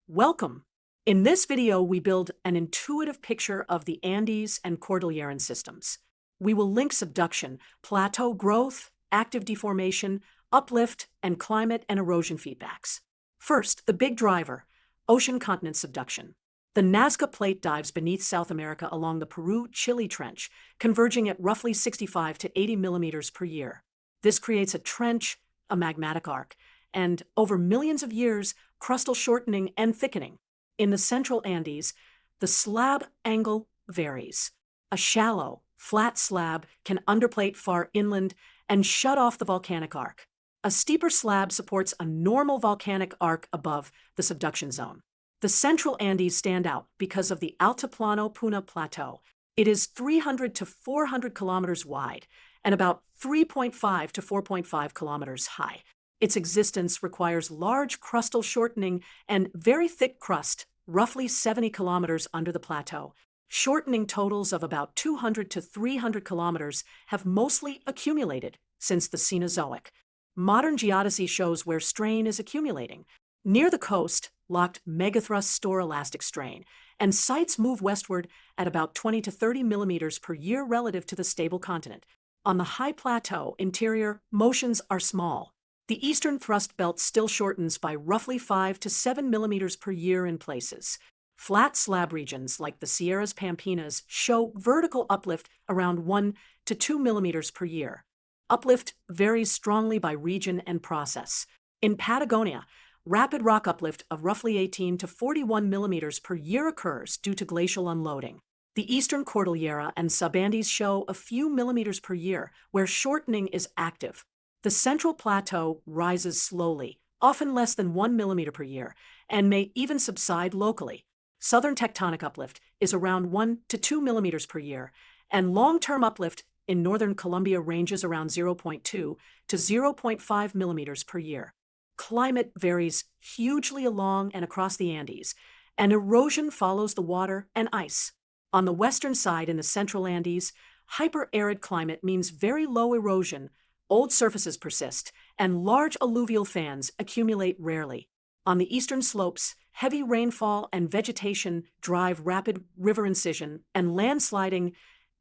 Welcome! In this video, we build an intuitive picture of the Andes and Cordilleran systems. We will link subduction, plateau growth, active deformation, uplift, and climate and erosion feedbacks. First, the big driver, ocean continent subduction. The Nazca Plate dives beneath South America along the Peru-Chile trench, converging at roughly 65 to 80 millimeters per year. This creates a trench, a magmatic arc, and, over millions of years, crustal shortening and thickening. In the central Andes, the slab angle varies. A shallow, flat slab can underplate far inland and shut off the volcanic arc. A steeper slab supports a normal volcanic arc above the subduction zone. The central Andes stand out because of the Altiplano Puna Plateau. It is 300 to 400 kilometers wide and about 3.5 to 4.5 kilometers high. Its existence requires large crustal shortening and very thick crust, roughly 70 kilometers under the plateau. Shortening totals of about 200 to 300 kilometers have mostly accumulated since the Cenozoic. Modern geodesy shows where strain is accumulating. Near the coast, locked megathrust store elastic strain, and sites move westward at about 20 to 30 millimeters per year relative to the stable continent. On the high plateau interior, motions are small. The eastern thrust belt still shortens by roughly 5 to 7 millimeters per year in places. Flat slab regions like the Sierras Pampeanas show vertical uplift around 1 to 2 millimeters per year. Uplift varies strongly by region and process. In Patagonia, rapid rock uplift of roughly 18 to 41 millimeters per year occurs due to glacial unloading. The eastern Cordillera and Subandes show a few millimeters per year, where shortening is active. The central plateau rises slowly, often less than 1 millimeter per year, and may even subside locally. Southern tectonic uplift is around 1 to 2 millimeters per year, and long-term uplift in northern Colombia ranges around 0.2 to 0.5 millimeters per year. Climate varies hugely along and across the Andes, and erosion follows the water and ice. On the western side in the central Andes, hyper-arid climate means very low erosion. Old surfaces persist, and large alluvial fans accumulate rarely. On the eastern slopes, heavy rainfall and vegetation drive rapid river incision and landsliding,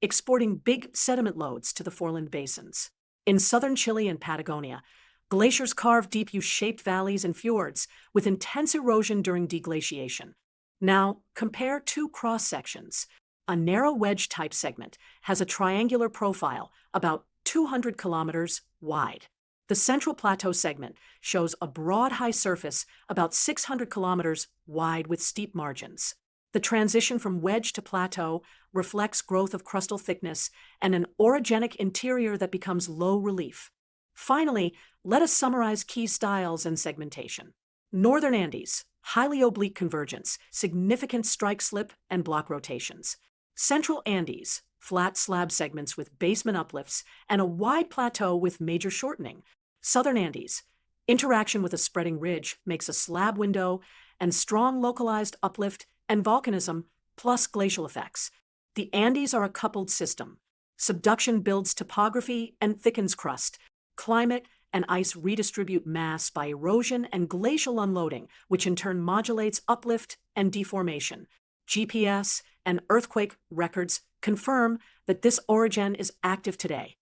exporting big sediment loads to the foreland basins. In southern Chile and Patagonia, glaciers carve deep U-shaped valleys and fjords with intense erosion during deglaciation. Now, compare two cross-sections. A narrow wedge-type segment has a triangular profile about 200 kilometers wide. The central plateau segment shows a broad high surface about 600 kilometers wide with steep margins. The transition from wedge to plateau reflects growth of crustal thickness and an orogenic interior that becomes low relief. Finally, let us summarize key styles and segmentation. Northern Andes, highly oblique convergence, significant strike slip and block rotations. Central Andes, flat slab segments with basement uplifts, and a wide plateau with major shortening. Southern Andes, interaction with a spreading ridge makes a slab window and strong localized uplift and volcanism plus glacial effects. The Andes are a coupled system. Subduction builds topography and thickens crust. Climate and ice redistribute mass by erosion and glacial unloading, which in turn modulates uplift and deformation. GPS and earthquake records confirm that this orogen is active today.